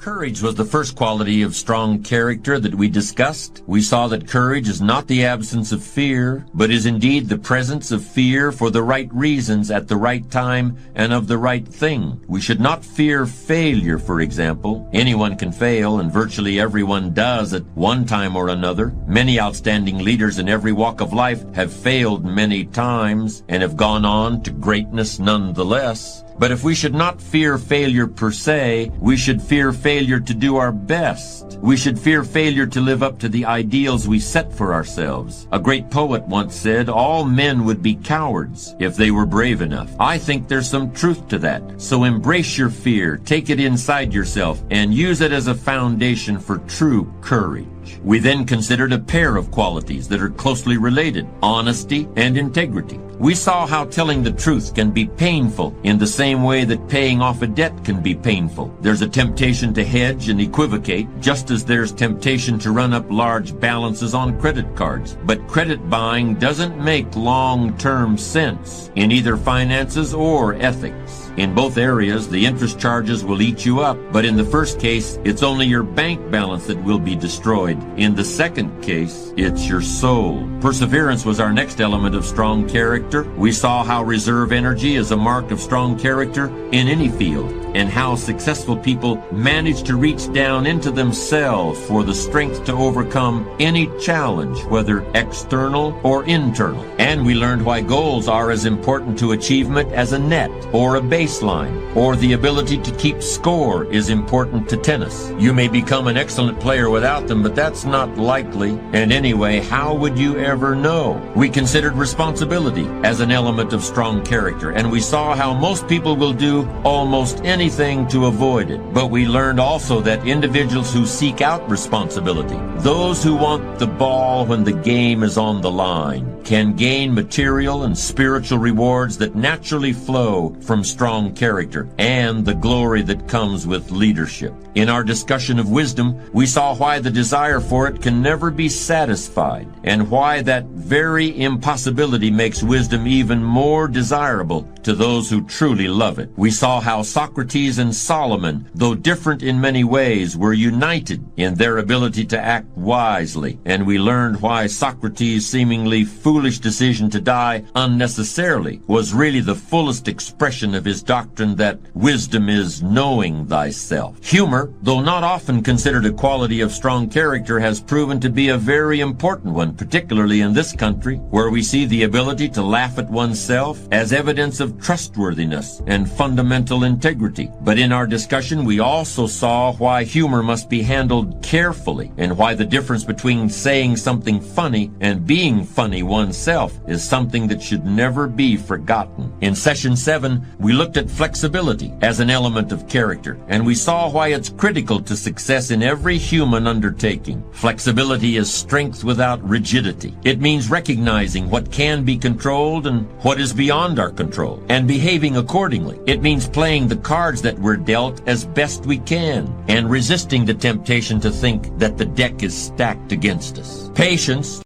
Courage was the first quality of strong character that we discussed. We saw that courage is not the absence of fear, but is indeed the presence of fear for the right reasons at the right time and of the right thing. We should not fear failure, for example. Anyone can fail, and virtually everyone does at one time or another. Many outstanding leaders in every walk of life have failed many times and have gone on to greatness nonetheless. But if we should not fear failure per se, we should fear failure to do our best. We should fear failure to live up to the ideals we set for ourselves. A great poet once said, "All men would be cowards if they were brave enough." I think there's some truth to that. So embrace your fear, take it inside yourself, and use it as a foundation for true courage. We then considered a pair of qualities that are closely related: honesty and integrity. We saw how telling the truth can be painful in the same way that paying off a debt can be painful. There's a temptation to hedge and equivocate, just as there's temptation to run up large balances on credit cards. But credit buying doesn't make long-term sense in either finances or ethics. In both areas, the interest charges will eat you up, but in the first case, it's only your bank balance that will be destroyed. In the second case, it's your soul. Perseverance was our next element of strong character. We saw how reserve energy is a mark of strong character in any field, and how successful people manage to reach down into themselves for the strength to overcome any challenge, whether external or internal. And we learned why goals are as important to achievement as a net or a baseline, or the ability to keep score is important to tennis. You may become an excellent player without them, but that's not likely. And anyway, how would you ever know? We considered responsibility as an element of strong character, and we saw how most people will do almost anything to avoid it. But we learned also that individuals who seek out responsibility, those who want the ball when the game is on the line, can gain material and spiritual rewards that naturally flow from strong character and the glory that comes with leadership. In our discussion of wisdom, we saw why the desire for it can never be satisfied, and why that very impossibility makes wisdom even more desirable to those who truly love it. We saw how Socrates and Solomon, though different in many ways, were united in their ability to act wisely, and we learned why Socrates' seemingly foolish decision to die unnecessarily was really the fullest expression of his doctrine that wisdom is knowing thyself. Humor, though not often considered a quality of strong character, has proven to be a very important one, particularly in this country, where we see the ability to laugh at oneself as evidence of trustworthiness and fundamental integrity. But in our discussion, we also saw why humor must be handled carefully, and why the difference between saying something funny and being funny oneself is something that should never be forgotten. In session 7, we looked at flexibility as an element of character, and we saw why it's critical to success in every human undertaking. Flexibility is strength without rigidity. It means recognizing what can be controlled and what is beyond our control, and behaving accordingly. It means playing the cards that we're dealt as best we can, and resisting the temptation to think that the deck is stacked against us. Patience.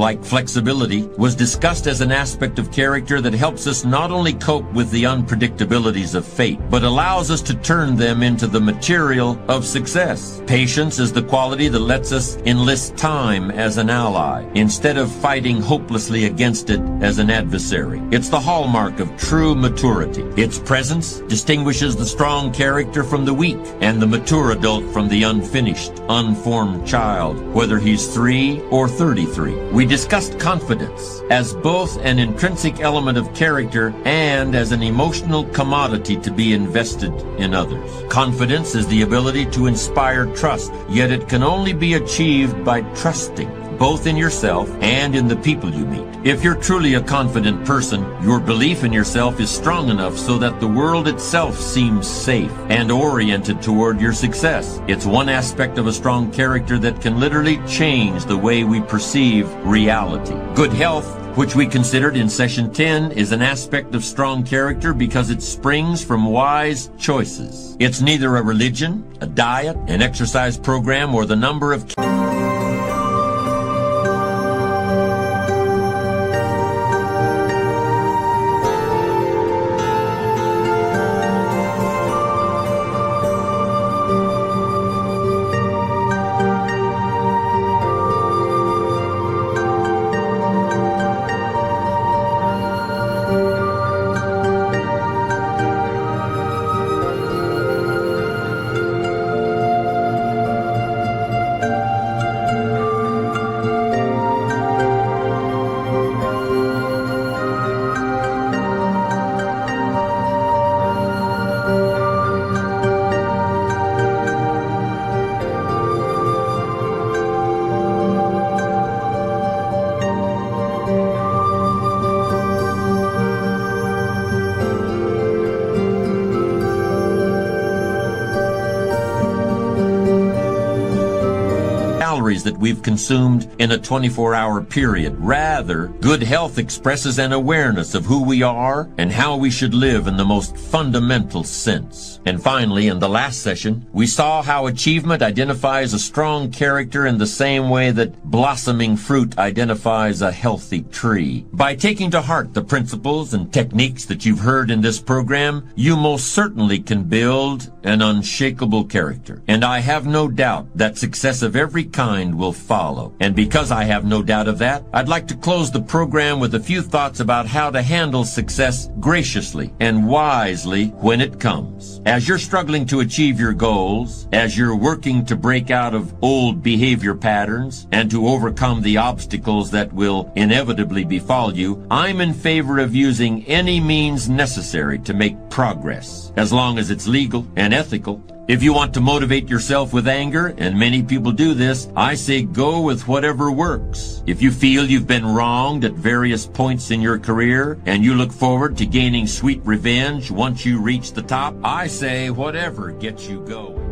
like flexibility, was discussed as an aspect of character that helps us not only cope with the unpredictabilities of fate, but allows us to turn them into the material of success. Patience is the quality that lets us enlist time as an ally, instead of fighting hopelessly against it as an adversary. It's the hallmark of true maturity. Its presence distinguishes the strong character from the weak, and the mature adult from the unfinished, unformed child, whether he's 3 or 33. We discussed confidence as both an intrinsic element of character and as an emotional commodity to be invested in others. Confidence is the ability to inspire trust, yet it can only be achieved by trusting, both in yourself and in the people you meet. If you're truly a confident person, your belief in yourself is strong enough so that the world itself seems safe and oriented toward your success. It's one aspect of a strong character that can literally change the way we perceive reality. Good health, which we considered in session 10, is an aspect of strong character because it springs from wise choices. It's neither a religion, a diet, an exercise program, or the number of that we've consumed in a 24-hour period. Rather, good health expresses an awareness of who we are and how we should live in the most fundamental sense. And finally, in the last session, we saw how achievement identifies a strong character in the same way that blossoming fruit identifies a healthy tree. By taking to heart the principles and techniques that you've heard in this program, you most certainly can build an unshakable character. And I have no doubt that success of every kind will follow. And because I have no doubt of that, I'd like to close the program with a few thoughts about how to handle success graciously and wisely when it comes. As you're struggling to achieve your goals, as you're working to break out of old behavior patterns and to overcome the obstacles that will inevitably befall you, I'm in favor of using any means necessary to make progress, as long as it's legal and ethical. If you want to motivate yourself with anger, and many people do this, I say go with whatever works. If you feel you've been wronged at various points in your career, and you look forward to gaining sweet revenge once you reach the top, I say whatever gets you going.